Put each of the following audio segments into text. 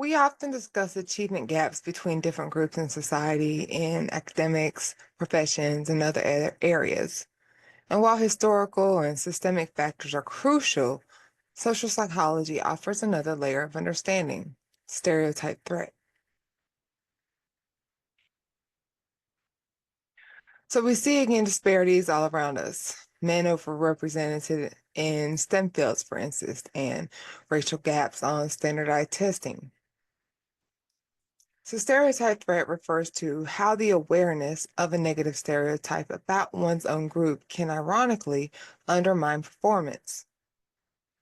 We often discuss achievement gaps between different groups in society in academics, professions, and other areas. And while historical and systemic factors are crucial, social psychology offers another layer of understanding: stereotype threat. So we see again disparities all around us. Men overrepresented in STEM fields, for instance, and racial gaps on standardized testing. So, stereotype threat refers to how the awareness of a negative stereotype about one's own group can ironically undermine performance.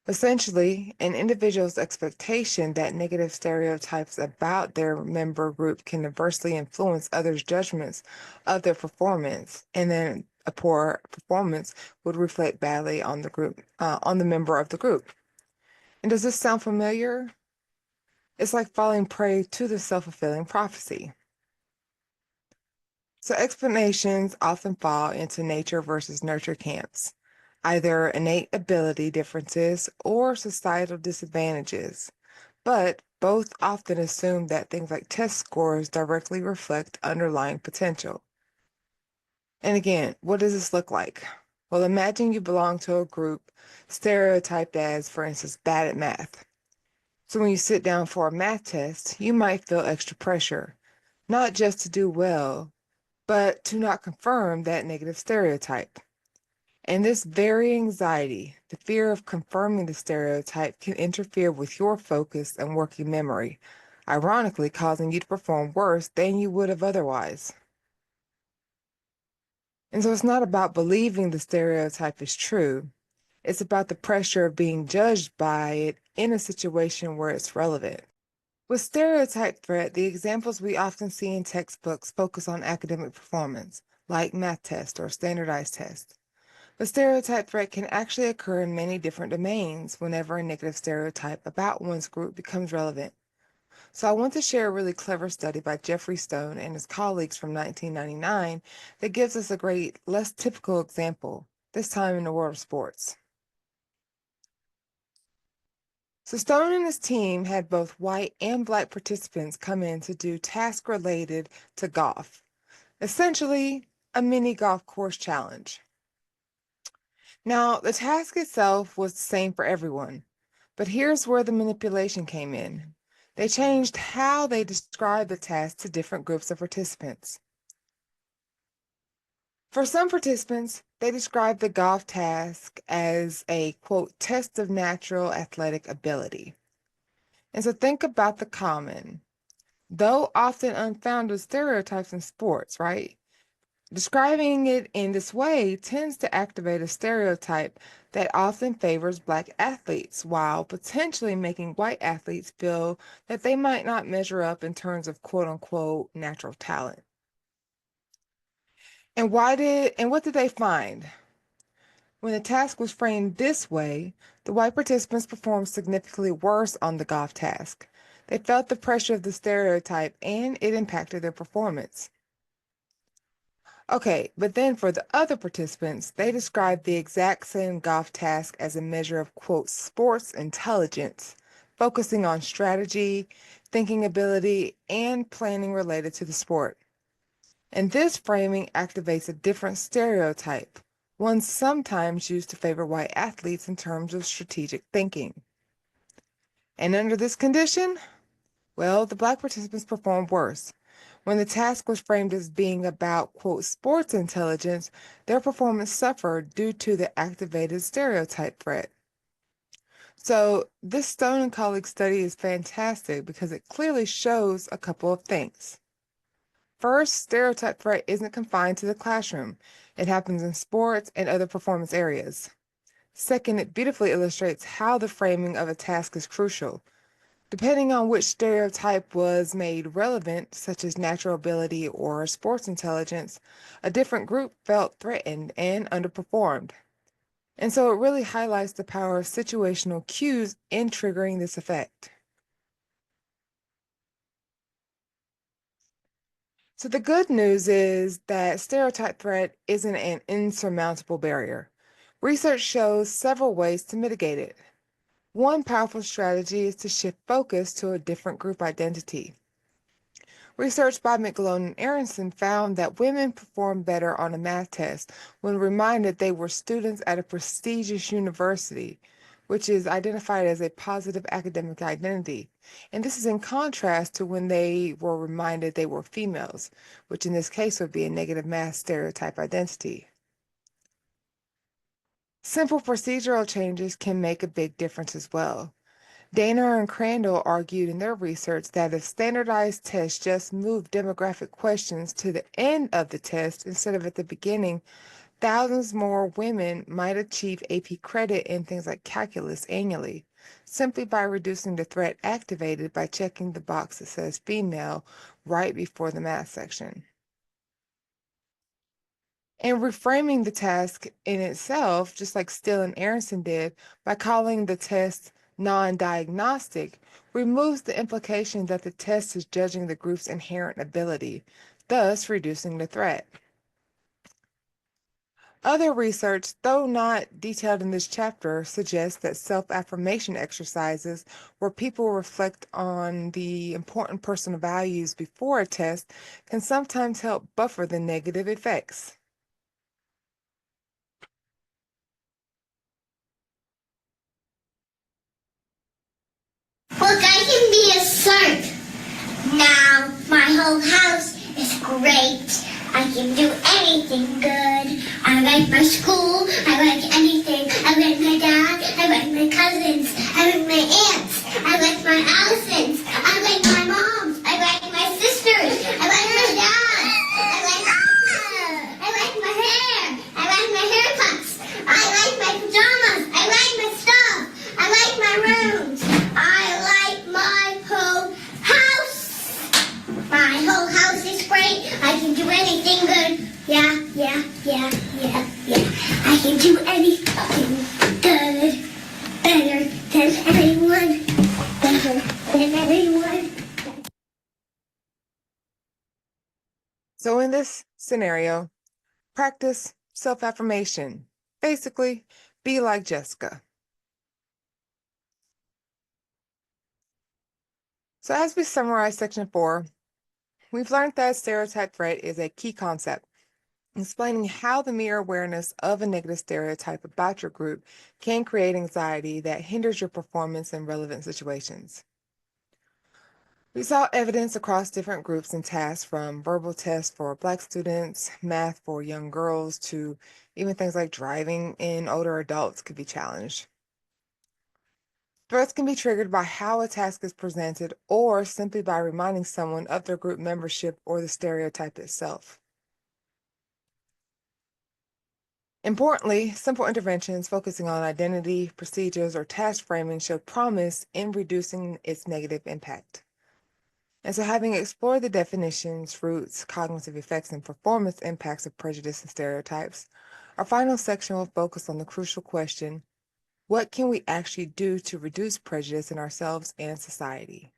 Essentially, an individual's expectation that negative stereotypes about their member group can adversely influence others' judgments of their performance, and then a poor performance would reflect badly on the group, on the member of the group. And does this sound familiar? It's like falling prey to the self-fulfilling prophecy. So explanations often fall into nature versus nurture camps, either innate ability differences or societal disadvantages. But both often assume that things like test scores directly reflect underlying potential. And again, what does this look like? Well, imagine you belong to a group stereotyped as, for instance, bad at math. So when you sit down for a math test, you might feel extra pressure, not just to do well, but to not confirm that negative stereotype. And this very anxiety, the fear of confirming the stereotype, can interfere with your focus and working memory, ironically causing you to perform worse than you would have otherwise. And so it's not about believing the stereotype is true. It's about the pressure of being judged by it in a situation where it's relevant. With stereotype threat, the examples we often see in textbooks focus on academic performance, like math tests or standardized tests. But stereotype threat can actually occur in many different domains whenever a negative stereotype about one's group becomes relevant. So I want to share a really clever study by Jeffrey Stone and his colleagues from 1999 that gives us a great, less typical example, this time in the world of sports. So Stone and his team had both white and black participants come in to do tasks related to golf, essentially a mini golf course challenge. Now, the task itself was the same for everyone, but here's where the manipulation came in. They changed how they described the task to different groups of participants. For some participants, they described the golf task as a, quote, test of natural athletic ability. And so think about the common, though often unfounded stereotypes in sports, right? Describing it in this way tends to activate a stereotype that often favors Black athletes, while potentially making white athletes feel that they might not measure up in terms of quote unquote natural talent. And what did they find? When the task was framed this way, the white participants performed significantly worse on the golf task. They felt the pressure of the stereotype and it impacted their performance. Okay, but then for the other participants, they described the exact same golf task as a measure of, quote, sports intelligence, focusing on strategy, thinking ability, and planning related to the sport. And this framing activates a different stereotype, one sometimes used to favor white athletes in terms of strategic thinking. And under this condition, well, the Black participants performed worse. When the task was framed as being about, quote, sports intelligence, their performance suffered due to the activated stereotype threat. So, this Stone and colleagues study is fantastic because it clearly shows a couple of things. First, stereotype threat isn't confined to the classroom. It happens in sports and other performance areas. Second, it beautifully illustrates how the framing of a task is crucial. Depending on which stereotype was made relevant, such as natural ability or sports intelligence, a different group felt threatened and underperformed. And so it really highlights the power of situational cues in triggering this effect. So the good news is that stereotype threat isn't an insurmountable barrier. Research shows several ways to mitigate it. One powerful strategy is to shift focus to a different group identity. Research by McGlone and Aronson found that women performed better on a math test when reminded they were students at a prestigious university, which is identified as a positive academic identity. And this is in contrast to when they were reminded they were females, which in this case would be a negative math stereotype identity. Simple procedural changes can make a big difference as well. Dana and Crandall argued in their research that if standardized tests just moved demographic questions to the end of the test instead of at the beginning, thousands more women might achieve AP credit in things like calculus annually, simply by reducing the threat activated by checking the box that says female right before the math section. And reframing the task in itself, just like Still and Aronson did, by calling the test non-diagnostic, removes the implication that the test is judging the group's inherent ability, thus reducing the threat. Other research, though not detailed in this chapter, suggests that self-affirmation exercises where people reflect on the important personal values before a test can sometimes help buffer the negative effects. Look, I can be a shark. Now my whole house is great. I can do anything good. I like my school. I like anything. I like my dad. I like my cousins. I like my aunts. I like my Allisons. I like my moms. I like my sisters. I like my dad. I like my hair. I like my haircuts. I like my pajamas. I like my stuff. I like my rooms. I like my whole house. My whole house is great. I can do anything good. Yeah. I can do anything good. Better than everyone. Better than everyone. So in this scenario, practice self-affirmation. Basically, be like Jessica. So as we summarize section 4, we've learned that stereotype threat is a key concept, explaining how the mere awareness of a negative stereotype about your group can create anxiety that hinders your performance in relevant situations. We saw evidence across different groups and tasks, from verbal tests for Black students, math for young girls, to even things like driving in older adults could be challenged. Threats can be triggered by how a task is presented or simply by reminding someone of their group membership or the stereotype itself. Importantly, simple interventions focusing on identity, procedures, or task framing show promise in reducing its negative impact. And so, having explored the definitions, roots, cognitive effects, and performance impacts of prejudice and stereotypes, our final section will focus on the crucial question: what can we actually do to reduce prejudice in ourselves and society?